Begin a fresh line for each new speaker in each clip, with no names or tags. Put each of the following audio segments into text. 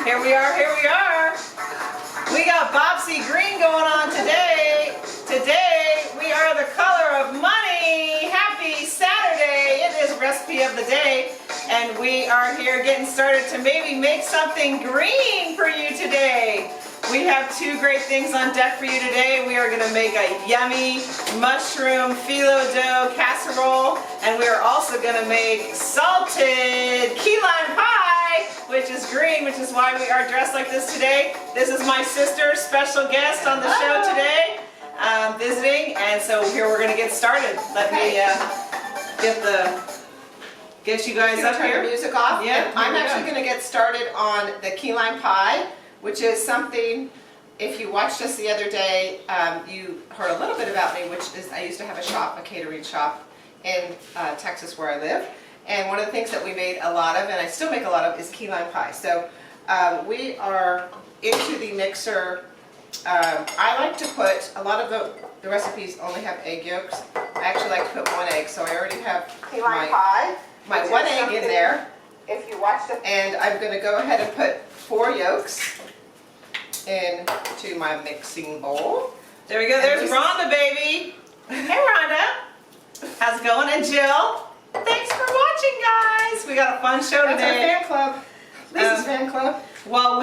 Here we are, here we are. We got Bobsy Green going on today. Today we are the color of money. Happy Saturday. It is recipe of the day. And we are here getting started to maybe make something green for you today. We have two great things on deck for you today. We are going to make a yummy mushroom phyllo casserole, and we are also going to make salted key lime pie, which is green, which is why we are dressed like this today. This is my sister, special guest on the show today, visiting, and so here we're going to get started. Let me get you guys up here.
Turn the music off.
Yeah,
I'm actually going to get started on the key lime pie, which is something, if you watched us the other day, you heard a little bit about me, which is I used to have a shop, a catering shop in Texas where I live. And one of the things that we made a lot of, and I still make a lot of, is key lime pie. So we are into the mixer. I like to put, a lot of the recipes only have egg yolks. I actually like to put one egg, so I already have
Key lime pie.
my one egg in there.
If you watched it.
And I'm going to go ahead and put 4 yolks into my mixing bowl.
There we go. There's Rhonda, baby. Hey, Rhonda. How's it going? And Jill. Thanks for watching, guys. We got a fun show
That's
today.
our fan club. Lisa's fan club.
While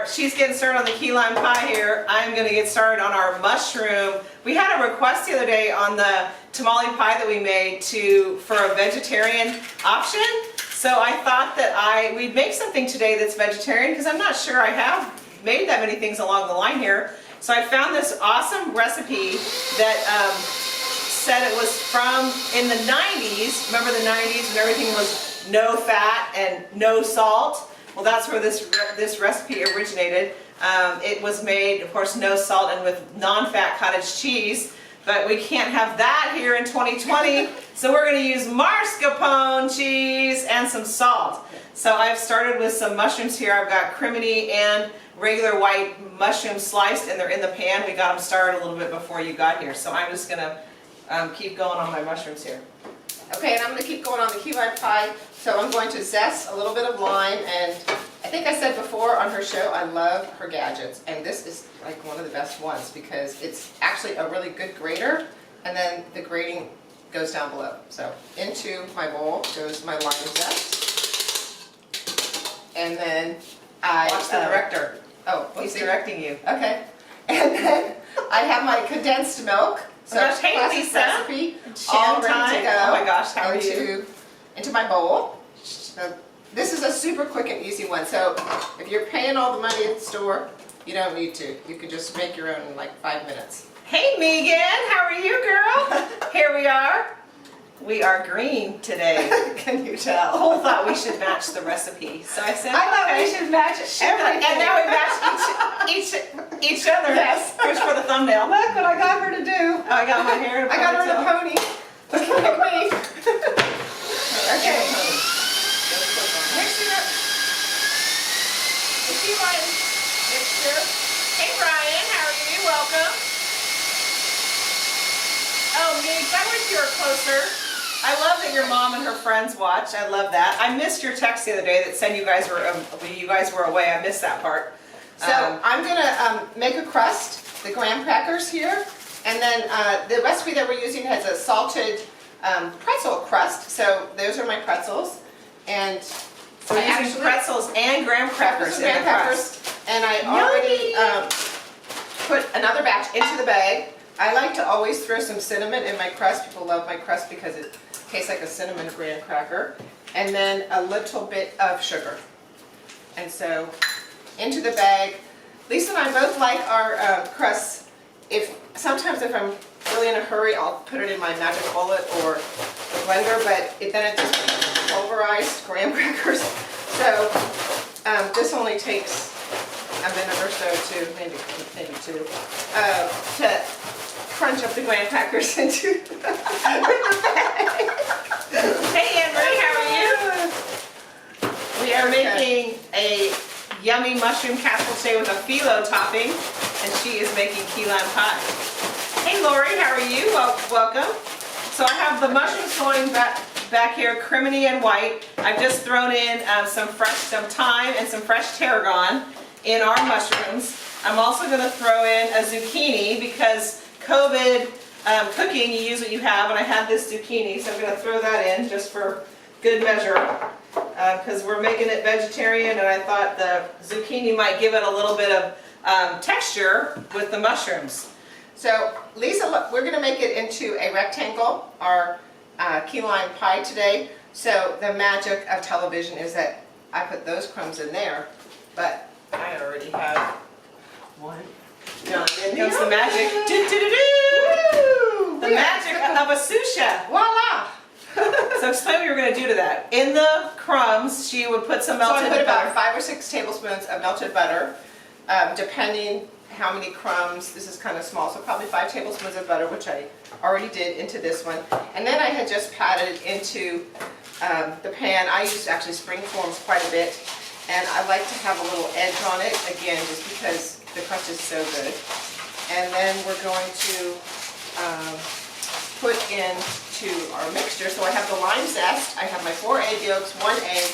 she's getting started on the key lime pie here, I'm going to get started on our mushroom. We had a request the other day on the tamale pie that we made for a vegetarian option. So I thought that we'd make something today that's vegetarian, because I'm not sure I have made that many things along the line here. So I found this awesome recipe that said it was from in the 90s. Remember the 90s when everything was no fat and no salt? Well, that's where this recipe originated. It was made, of course, no salt and with non-fat cottage cheese. But we can't have that here in 2020, so we're going to use mascarpone cheese and some salt. So I've started with some mushrooms here. I've got crimini and regular white mushrooms sliced, and they're in the pan. We got them started a little bit before you got here. So I'm just going to keep going on my mushrooms here.
Okay, and I'm going to keep going on the key lime pie. So I'm going to zest a little bit of lime, and I think I said before on her show, I love her gadgets, and this is like one of the best ones because it's actually a really good grater, and then the grating goes down below. So into my bowl goes my lime zest, and then
Watch the director.
Oh,
he's directing you.
Okay, and then I have my condensed milk. So
hey, Lisa.
Recipe, all ready to go.
Oh my gosh, how are you?
Into my bowl. So this is a super quick and easy one. So if you're paying all the money at the store, you don't need to. You can just make your own in like 5 minutes.
Hey Megan, how are you, girl? Here we are. We are green today.
Can you tell?
Cole thought we should match the recipe, so I said,
I thought
okay.
we should match everything.
And now we match each other.
Yes.
Here's for the thumbnail.
Look what I got her to do.
Oh, I got my hair in a
I got her in a
ponytail.
pony. Look at me. Okay. Mix it up. The key lime mixture.
Hey Brian, how are you? Welcome. Oh, Meeks, I wish you were closer. I love that your mom and her friends watch. I love that. I missed your text the other day that said you guys were away. I missed that part.
So I'm going to make a crust, the graham crackers here, and then the recipe that we're using has a salted pretzel crust. So those are my pretzels, and
So we're using pretzels and graham crackers in the crust.
And I already put another batch into the bag. I like to always throw some cinnamon in my crust. People love my crust because it tastes like a cinnamon graham cracker. And then a little bit of sugar. And so into the bag. Lisa and I both like our crusts. Sometimes if I'm really in a hurry, I'll put it in my magic bullet or blender, but then it just pulverized graham crackers. So this only takes a minute or so to, maybe 2, to crunch up the graham crackers into the bag.
Hey Anne-Marie, how are you? We are making a yummy mushroom casserole today with a phyllo topping, and she is making key lime pie. Hey Lori, how are you? Welcome. So I have the mushrooms going back here, crimini and white. I've just thrown in some thyme and some fresh tarragon in our mushrooms. I'm also going to throw in a zucchini because COVID cooking, you use what you have, and I have this zucchini, so I'm going to throw that in just for good measure because we're making it vegetarian, and I thought the zucchini might give it a little bit of texture with the mushrooms.
So Lisa, look, we're going to make it into a rectangle, our key lime pie today. So the magic of television is that I put those crumbs in there, but I already have one done.
Here comes the magic. Do-do-do-do! The magic of a sous chef.
Voila!
So explain what you were going to do to that. In the crumbs, she would put some melted
So I put
butter.
about 5 or 6 tablespoons of melted butter, depending how many crumbs. This is kind of small, so probably 5 tablespoons of butter, which I already did into this one. And then I had just patted it into the pan. I use actually springforms quite a bit, and I like to have a little edge on it, again, just because the crust is so good. And then we're going to put into our mixture. So I have the lime zest, I have my 4 egg yolks, 1 egg,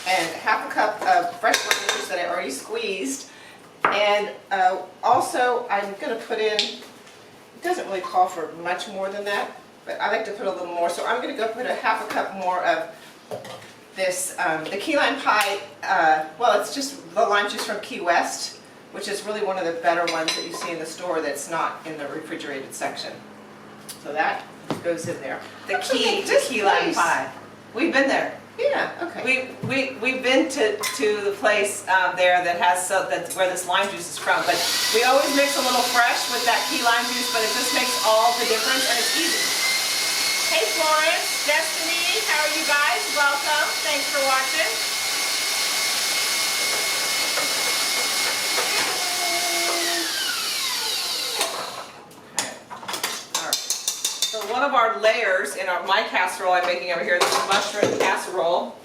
and half a cup of fresh lime juice that I already squeezed. And also I'm going to put in, it doesn't really call for much more than that, but I like to put a little more. So I'm going to go put a half a cup more of this, the key lime pie, well, it's just the lime juice from Key West, which is really one of the better ones that you see in the store that's not in the refrigerated section. So that goes in there.
The key lime pie. We've been there.
Yeah, okay.
We've been to the place there that has that's where this lime juice is from. But we always mix a little fresh with that key lime juice, but it just makes all the difference, and it's easy. Hey Florence, Destiny, how are you guys? Welcome. Thanks for watching. So one of our layers in my casserole I'm making over here, this is mushroom casserole,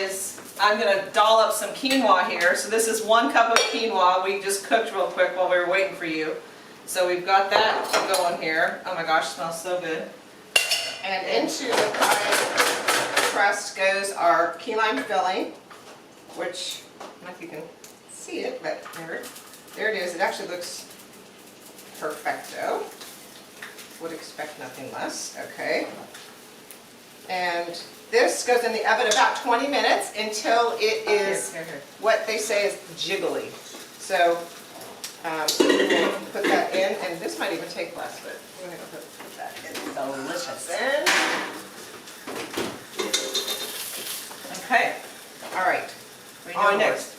is I'm going to dollop some quinoa here. So this is 1 cup of quinoa we just cooked real quick while we were waiting for you. So we've got that going here. Oh my gosh, smells so good.
And into the pie crust goes our key lime filling, which, I don't know if you can see it, but there it is. It actually looks perfecto. Would expect nothing less, okay. And this goes in the oven about 20 minutes until it is what they say is jiggly. So we'll put that in, and this might even take less, but we're going to put that in.
Delicious.
Then,
Okay.
all right.
On next.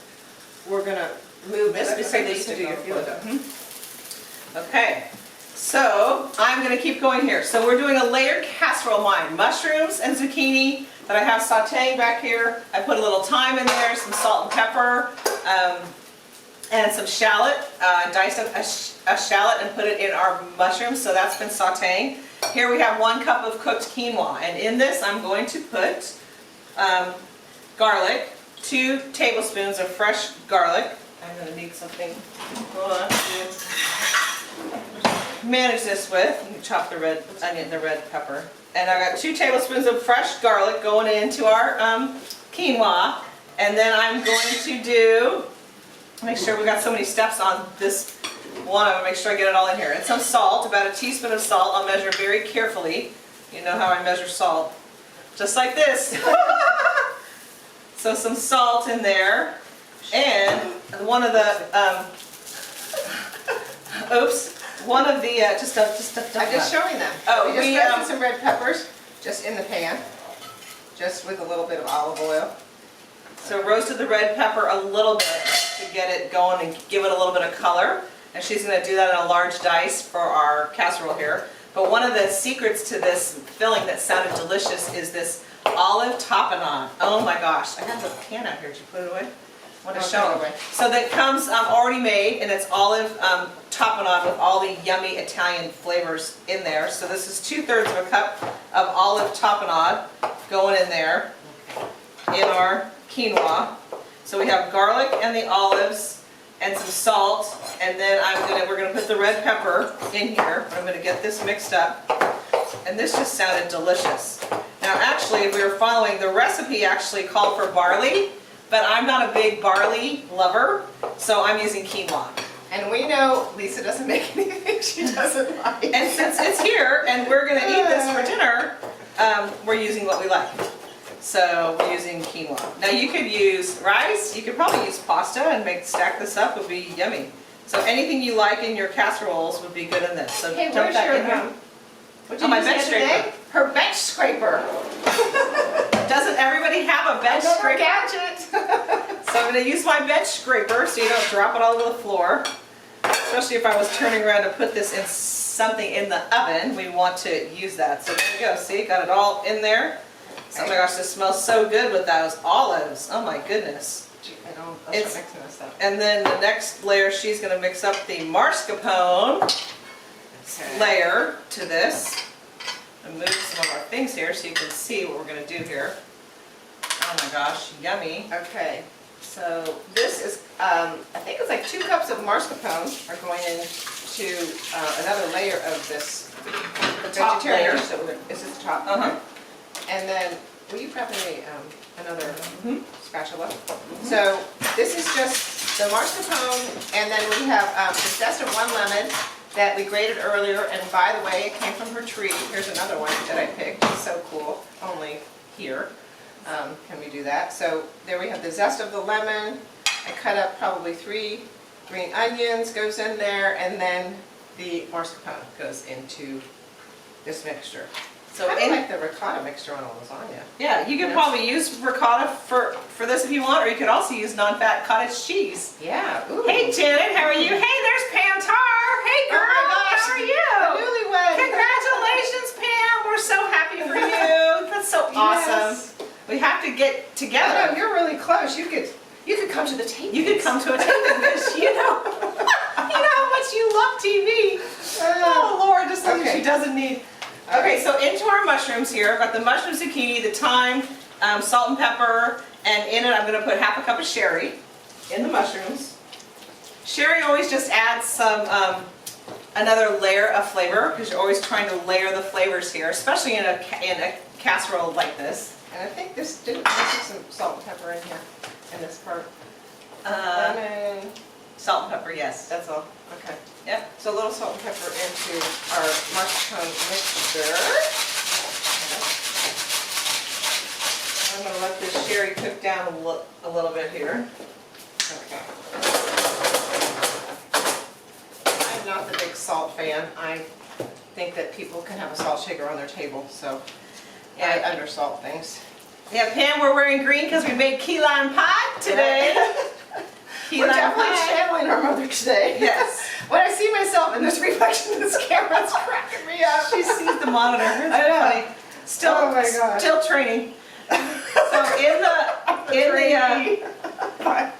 We're going to move this
Let me
because
see
I
these
need to do
two
your
go.
philo.
Okay. So I'm going to keep going here. So we're doing a layered casserole wine. Mushrooms and zucchini that I have sauteing back here. I put a little thyme in there, some salt and pepper, and some shallot. Diced a shallot and put it in our mushrooms, so that's been sauteing. Here we have 1 cup of cooked quinoa, and in this I'm going to put garlic, 2 tablespoons of fresh garlic. I'm going to need something. Hold on. Manage this with, you chop the red onion, the red pepper, and I've got 2 tablespoons of fresh garlic going into our quinoa, and then I'm going to do, make sure we got so many steps on this one, I'm going to make sure I get it all in here, and some salt, about a teaspoon of salt. I'll measure very carefully. You know how I measure salt, just like this. So some salt in there, and one of the, oops. One of the, I'm just
showing them.
Oh,
we just roasted some red peppers just in the pan, just with a little bit of olive oil.
So roasted the red pepper a little bit to get it going and give it a little bit of color. And she's going to do that in a large dice for our casserole here. But one of the secrets to this filling that sounded delicious is this olive tapenade. Oh my gosh, I have the can out here. Did you put it away? I want to show it. So that comes already made, and it's olive tapenade with all the yummy Italian flavors in there. So this is 2/3 of a cup of olive tapenade going in there in our quinoa. So we have garlic and the olives and some salt, and then we're gonna put the red pepper in here. I'm gonna get this mixed up, and this just sounded delicious. Now actually, if we were following, the recipe actually called for barley, but I'm not a big barley lover, so I'm using quinoa.
And we know Lisa doesn't make anything she doesn't like.
And since it's here and we're gonna eat this for dinner, we're using what we like. So we're using quinoa. Now you could use rice, you could probably use pasta and stack this up, would be yummy. So anything you like in your casseroles would be good in this. So
Hey,
dump
where's
that
your,
in here.
what'd
Oh,
you
my
use the
bench
other day? Her bench scraper.
Doesn't everybody have a bench
Another
scraper?
gadget.
So I'm going to use my bench scraper so you don't drop it all over the floor. Especially if I was turning around to put this in something in the oven, we want to use that. So there you go, see, got it all in there. So, oh my gosh, this smells so good with those olives. Oh my goodness.
I don't, I'll
It's-
start mixing this up.
And then the next layer, she's going to mix up the mascarpone
Okay.
layer to this. And move some of our things here so you can see what we're going to do here. Oh my gosh, yummy.
Okay, so this is, I think it's like 2 cups of mascarpone are going into another layer of this
top
vegetarian
layer.
dish that we're gonna, is this the top?
Uh-huh.
And then, will you grab me another
Mhm.
spatula? So this is just the mascarpone, and then we have the zest of 1 lemon that we grated earlier, and by the way, it came from her tree. Here's another one that I picked, it's so cool, only here can we do that. So there we have the zest of the lemon. I cut up probably 3 green onions, goes in there, and then the mascarpone goes into this mixture.
So
I
in,
like the ricotta mixture on a lasagna.
yeah, you could
Yeah.
probably use ricotta for this if you want, or you could also use non-fat cottage cheese.
Yeah. Ooh.
Hey Janet, how are you? Hey, there's Pam Tar. Hey girl,
Oh my gosh,
how are
the
you?
newlywed.
Congratulations, Pam. We're so happy for you. That's so awesome.
Yes.
We have to get
I know,
together.
you're really close. You could come to the table.
You could come to a TV because you know how much you love TV. Oh Lord, just something
Okay.
she doesn't need. Okay, so into our mushrooms here. I've got the mushroom zucchini, the thyme, salt and pepper, and in it I'm going to put half a cup of sherry in the mushrooms. Sherry always just adds some another layer of flavor because you're always trying to layer the flavors here, especially in a casserole like this.
And I think this didn't have some salt and pepper in here, in this part. Lemon,
Salt and pepper, yes.
that's all. Okay.
Yep.
So a little salt and pepper into our mascarpone mixture.
I'm going to let this sherry cook down a little bit here.
Okay. I'm not the big salt fan. I think that people can have a salt shaker on their table, so I
Yeah.
undersalt things.
Yeah, Pam, we're wearing green because we made key lime pie today. Key
We're
lime
definitely
pie.
channeling our mother today.
Yes.
When I see myself in this reflection in this camera, it's cracking me up.
She sees the monitor. It's
I know.
funny. Still,
Oh my gosh.
still training. So in the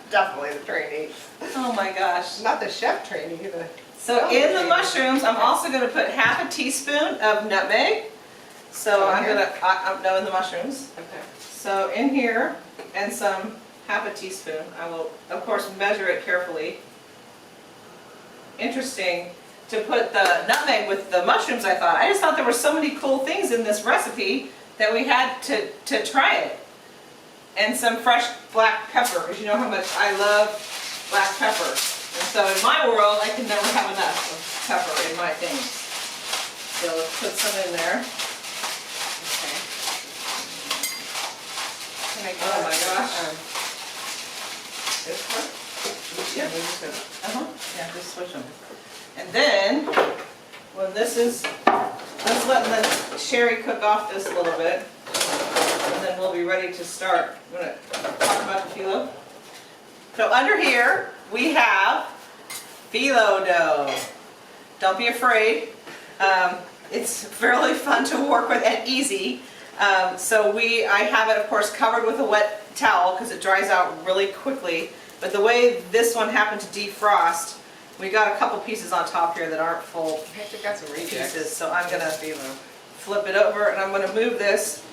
Definitely the trainee.
oh my gosh.
Not the chef trainee either.
So in the mushrooms, I'm also going to put half a teaspoon of nutmeg. So I'm
Okay.
going to, no, in the mushrooms.
Okay.
So in here, and some half a teaspoon. I will, of course, measure it carefully. Interesting to put the nutmeg with the mushrooms, I thought. I just thought there were so many cool things in this recipe that we had to try it. And some fresh black pepper, because you know how much I love black pepper. And so in my world, I can never have enough of pepper in my things. So let's put some in there.
Okay. Can I
Oh my gosh.
This one?
Yep.
Yeah.
Yeah, just switch them. And then, when this is, let's let the sherry cook off this a little bit. And then we'll be ready to start. I'm going to talk about the phyllo. So under here, we have phyllo dough. Don't be afraid. It's fairly fun to work with and easy. I have it, of course, covered with a wet towel because it dries out really quickly. But the way this one happened to defrost, we got a couple pieces on top here that aren't full
I think got some rejects.
pieces. So I'm going to flip it over and I'm going to move this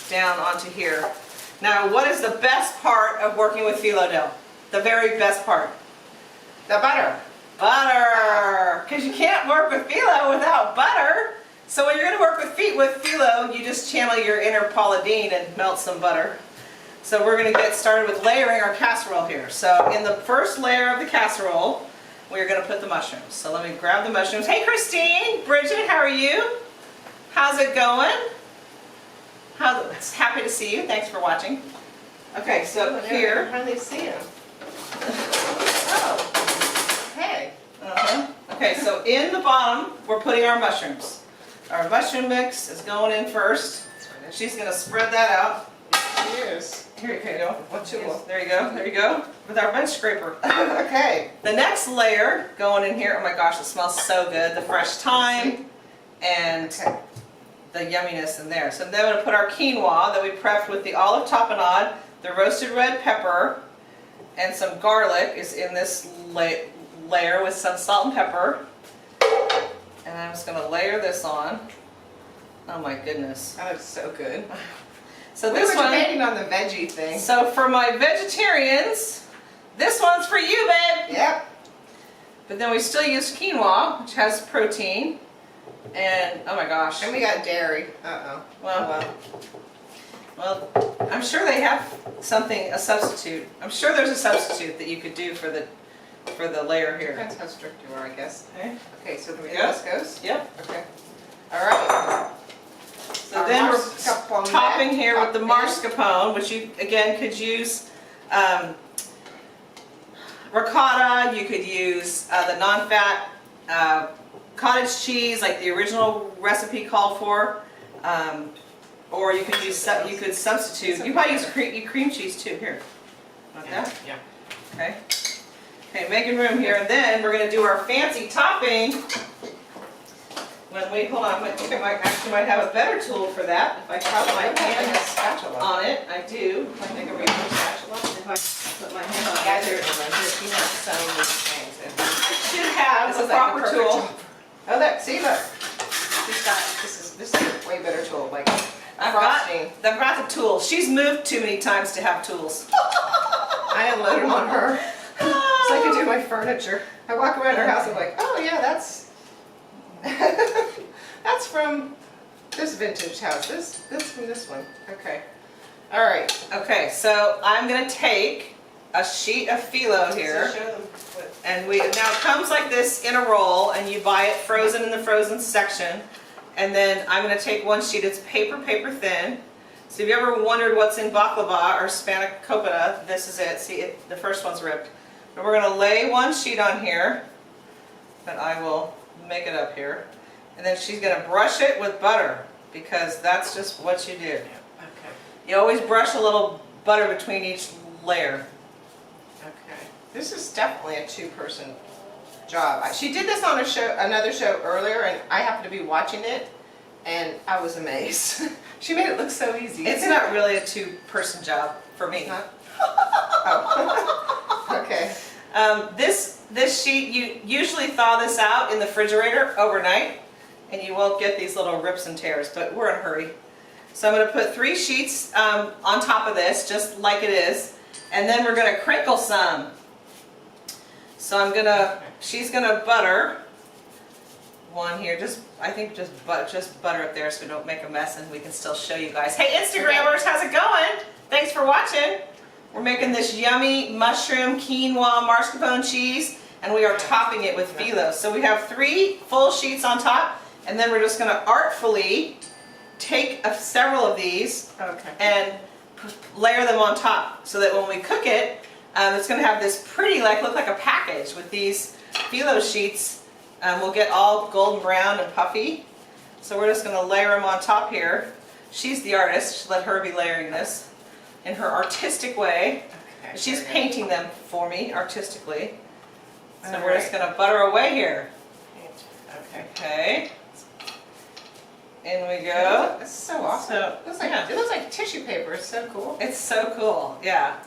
down onto here. Now, what is the best part of working with phyllo dough? The very best part.
The butter.
Butter! Because you can't work with phyllo without butter. So when you're going to work with phyllo, you just channel your inner Paula Deen and melt some butter. So we're going to get started with layering our casserole here. So in the first layer of the casserole, we're going to put the mushrooms. So let me grab the mushrooms. Hey Christine, Bridget, how are you? How's it going? Happy to see you. Thanks for watching. Okay, so here.
How do they see him? Oh, hey.
Okay, so in the bottom, we're putting our mushrooms. Our mushroom mix is going in first. She's going to spread that out.
Cheers.
Here you go. What tool? There you go. There you go. With our bench scraper.
Okay.
The next layer going in here. Oh my gosh, it smells so good. The fresh thyme and the yumminess in there. So then we're going to put our quinoa that we prepped with the olive tapenade, the roasted red pepper, and some garlic is in this layer with some salt and pepper. And I'm just going to layer this on. Oh my goodness.
That looks so good.
So
We
this
were
one,
debating on the veggie thing.
so for my vegetarians, this one's for you, babe.
Yep.
But then we still use quinoa, which has protein. And oh my gosh.
And we got dairy. Uh-oh.
Well, I'm sure they have something, a substitute. I'm sure there's a substitute that you could do for the layer here.
Depends how strict you are, I guess.
Okay.
Okay, so
we
there
go.
this goes.
Yep.
Okay. All right.
So
Our
then we're
mascarpone
topping
there.
here with the
Top
mascarpone, which you again could use ricotta. You could use the non-fat cottage cheese, like the original recipe called for, or you could use you could substitute. You might use cream cheese too. Here, like that.
Yeah.
Okay. Okay, making room here, and then we're going to do our fancy topping. Hold on, I think I actually might have a better tool for that. If I put my hand
spatula
on it, I do. If I think I bring my spatula, if I put my hand on
Guys,
it,
she has so many things.
I should have
This
the
is like
proper
the perfect
tool.
tool. Oh, look, see, look. This is a way better tool. Like
I've got the tool. She's moved too many times to have tools.
I unload them on her. So I can do my furniture. I walk around her house and I'm like, oh yeah, that's that's from this vintage house. This from this one. Okay. All right.
Okay, so I'm going to take a sheet of phyllo here.
So show them
And now it comes like this in a roll, and you buy it frozen in the frozen section. And then I'm going to take one sheet. It's paper thin. So if you ever wondered what's in baklava or spanakopita, this is it. See, the first one's ripped. But we're going to lay one sheet on here, and I will make it up here. And then she's going to brush it with butter, because that's just what you do.
Okay.
You always brush a little butter between each layer.
Okay. This is definitely a two-person job. She did this on another show earlier, and I happened to be watching it, and I was amazed. She made it look so easy.
It's not really a two-person job for me.
Huh? Oh. Okay.
This sheet, you usually thaw this out in the refrigerator overnight, and you won't get these little rips and tears, but we're in a hurry. So I'm going to put 3 sheets on top of this, just like it is, and then we're going to crinkle some. So she's going to butter one here, I think just butter it there so we don't make a mess and we can still show you guys. Hey Instagrammers, how's it going? Thanks for watching. We're making this yummy mushroom quinoa mascarpone cheese, and we are topping it with phyllo. So we have 3 full sheets on top, and then we're just going to artfully take several of these and layer them on top, so that when we cook it, it's going to have this pretty, look like a package with these phyllo sheets. We'll get all golden brown and puffy. So we're just going to layer them on top here. She's the artist. Let her be layering this in her artistic way.
Okay.
She's painting them for me artistically. So we're just going to butter away here.
Okay.
Okay. In we go.
This is so awesome.
So,
It looks like tissue paper. It's so cool.
It's so cool, yeah.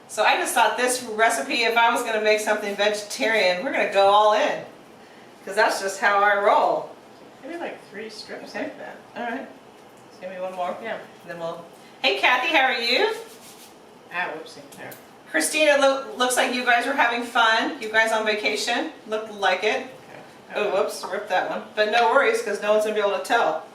So I just thought this recipe, if I was going to make something vegetarian, we're going to go all in. Because that's just how I roll.
Maybe like 3 strips
Okay.
like that.
All right. Just give me one more.
Yeah.
And then we'll... Hey Kathy, how are you?
Ah, whoopsie. There.
Christina, looks like you guys were having fun. You guys on vacation. Looked like it.
Okay.
Oh, whoops, ripped that one. But no worries, because no one's going to be able to tell.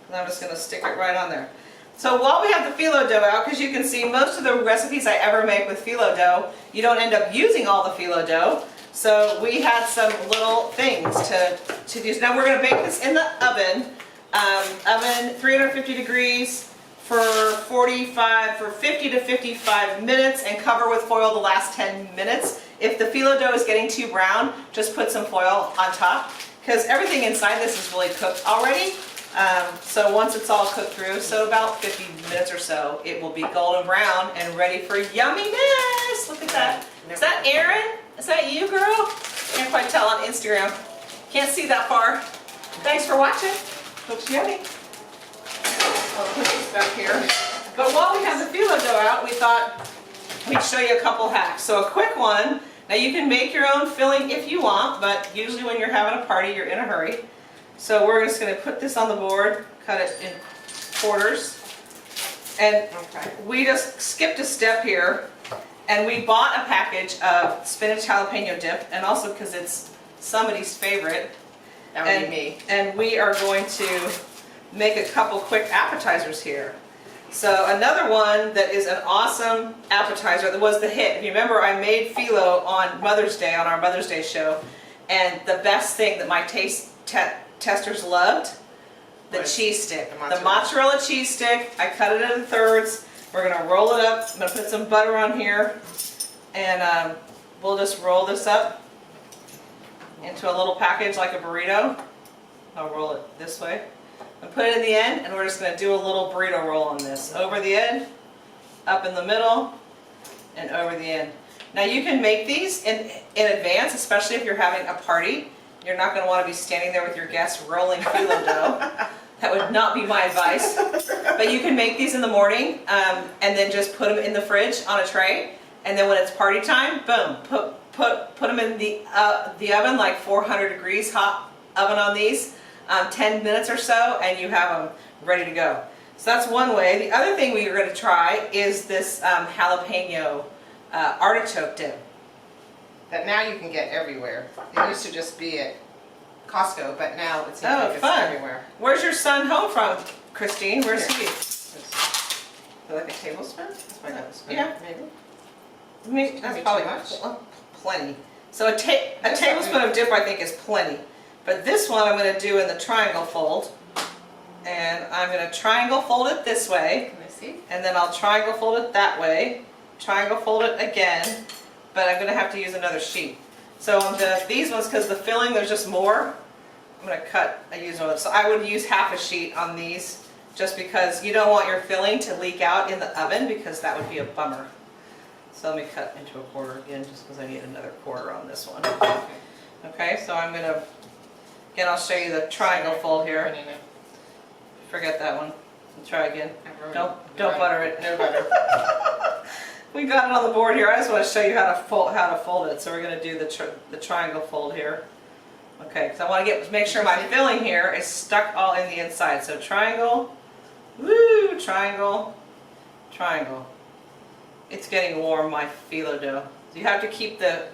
And I'm just going to stick it right on there. So while we have the phyllo dough out, because you can see most of the recipes I ever make with phyllo dough, you don't end up using all the phyllo dough. So we had some little things to use. Now we're going to bake this in the oven. Oven 350 degrees for 50 to 55 minutes, and cover with foil the last 10 minutes. If the phyllo dough is getting too brown, just put some foil on top, because everything inside this is really cooked already. So once it's all cooked through, so about 50 minutes or so, it will be golden brown and ready for yumminess. Look at that. Is that Erin? Is that you, girl? Can't quite tell on Instagram. Can't see that far. Thanks for watching. Looks yummy. I'll put this back here. But while we have the phyllo dough out, we thought we'd show you a couple hacks. So a quick one. Now you can make your own filling if you want, but usually when you're having a party, you're in a hurry. So we're just going to put this on the board, cut it in quarters, and we just skipped a step here, and we bought a package of spinach jalapeno dip, and also because it's somebody's favorite,
That would be me.
and we are going to make a couple quick appetizers here. So another one that is an awesome appetizer that was the hit. If you remember, I made phyllo on Mother's Day, on our Mother's Day show, and the best thing that my taste testers loved, the cheese stick. The mozzarella cheese stick. I cut it into thirds. We're going to roll it up. I'm going to put some butter on here, and we'll just roll this up into a little package like a burrito. I'll roll it this way and put it in the end, and we're just going to do a little burrito roll on this. Over the end, up in the middle, and over the end. Now you can make these in advance, especially if you're having a party. You're not going to want to be standing there with your guests rolling phyllo dough. That would not be my advice. But you can make these in the morning, and then just put them in the fridge on a tray. And then when it's party time, boom, put them in the oven, like 400 degrees hot oven on these, 10 minutes or so, and you have them ready to go. So that's one way. The other thing we are going to try is this jalapeno artichoke dip.
That now you can get everywhere. It used to just be at Costco, but now it seems like it's everywhere.
Where's your son home from, Christine? Where's he?
Like a tablespoon?
Yeah.
Maybe.
That's probably plenty. So a tablespoon of dip, I think, is plenty. But this one I'm going to do in the triangle fold. And I'm going to triangle fold it this way.
Can I see?
And then I'll triangle fold it that way. Triangle fold it again. But I'm going to have to use another sheet. So on these ones, because the filling, there's just more, I'm going to use one. So I would use half a sheet on these, just because you don't want your filling to leak out in the oven, because that would be a bummer. So let me cut into a quarter again, just because I need another quarter on this one. Okay, so I'm going to, again, I'll show you the triangle fold here. Forget that one. Let's try again. Don't butter it.
No butter.
We got it on the board here. I just want to show you how to fold it. So we're going to do the triangle fold here. Okay, because I want to make sure my filling here is stuck all in the inside. So triangle, woo, triangle, triangle. It's getting warm, my phyllo dough. So you have to keep the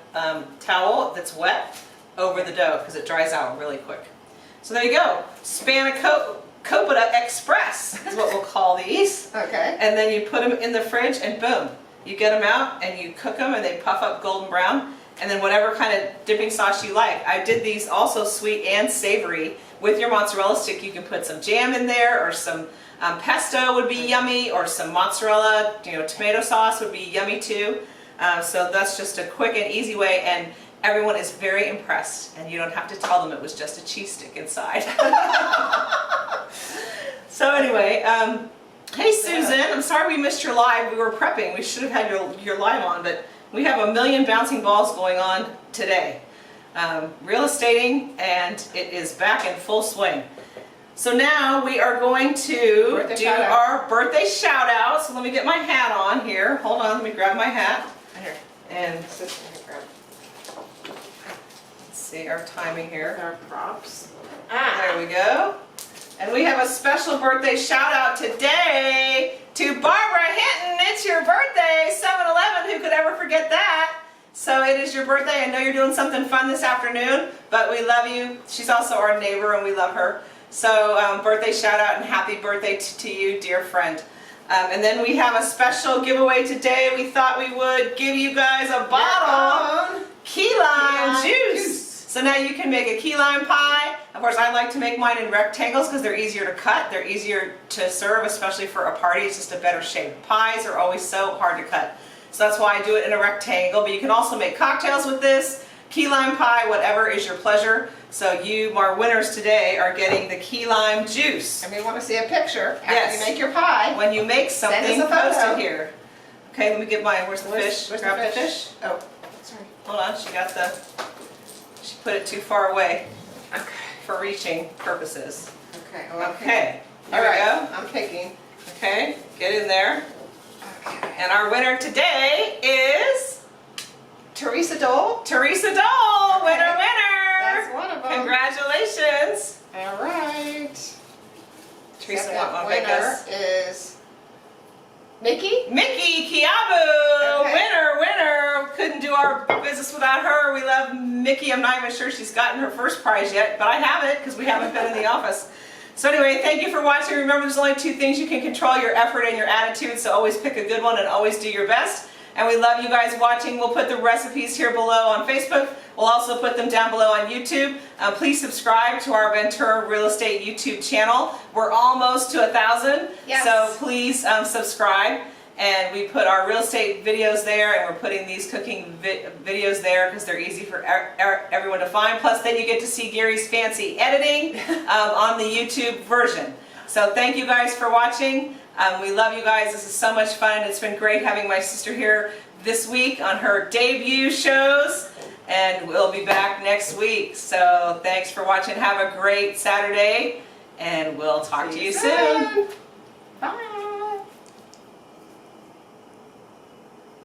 towel that's wet over the dough because it dries out really quick. So there you go. Spanakopita Express is what we'll call these.
Okay.
And then you put them in the fridge, and boom. You get them out and you cook them, and they puff up golden brown, and then whatever kind of dipping sauce you like. I did these also sweet and savory. With your mozzarella stick, you can put some jam in there, or some pesto would be yummy, or some mozzarella, tomato sauce would be yummy too. So that's just a quick and easy way, and everyone is very impressed, and you don't have to tell them it was just a cheese stick inside. So anyway, hey Susan, I'm sorry we missed your live. We were prepping. We should have had your live on, but we have a million bouncing balls going on today. Real estating, and it is back in full swing. So now we are going to do our birthday shout out. So let me get my hat on here. Hold on, let me grab my hat.
Here.
And let's see our timing here.
Our props.
There we go. And we have a special birthday shout out today to Barbara Hinton. It's your birthday, 7-11. Who could ever forget that? So it is your birthday. I know you're doing something fun this afternoon, but we love you. She's also our neighbor and we love her. So birthday shout out and happy birthday to you, dear friend. And then we have a special giveaway today. We thought we would give you guys a bottle of key lime juice. So now you can make a key lime pie. Of course, I like to make mine in rectangles because they're easier to cut. They're easier to serve, especially for a party. It's just a better shape. Pies are always so hard to cut. So that's why I do it in a rectangle. But you can also make cocktails with this, key lime pie, whatever is your pleasure. So you, our winners today, are getting the key lime juice.
And we want to see a picture after
Yes.
you make your pie.
When you make something,
Send us a
post
photo.
it here. Okay, let me get mine. Where's the fish?
Where's
Grab
the fish?
Oh,
Sorry.
hold on. She put it too far away
Okay.
for reaching purposes.
Okay. Well,
Okay,
All
here we
right.
go.
I'm picking.
Okay, get in there.
Okay.
And our winner today is
Teresa Dole.
Teresa Dole. Winner,
Okay.
winner.
That's one of them.
Congratulations.
All right.
Teresa,
Second
want to make
winner
us?
is Mickey.
Mickey Kiabu.
Okay.
Winner, winner. Couldn't do our business without her. We love Mickey. I'm not even sure she's gotten her first prize yet, but I haven't because we haven't been in the office. So anyway, thank you for watching. Remember, there's only two things you can control: your effort and your attitude. So always pick a good one and always do your best. And we love you guys watching. We'll put the recipes here below on Facebook. We'll also put them down below on YouTube. Please subscribe to our Ventura Real Estate YouTube channel. We're almost to 1,000.
Yes.
So please subscribe. And we put our real estate videos there, and we're putting these cooking videos there because they're easy for everyone to find. Plus, then you get to see Gary's fancy editing on the YouTube version. So thank you guys for watching. We love you guys. This is so much fun. It's been great having my sister here this week on her debut shows. And we'll be back next week. So thanks for watching. Have a great Saturday. And we'll talk to you soon.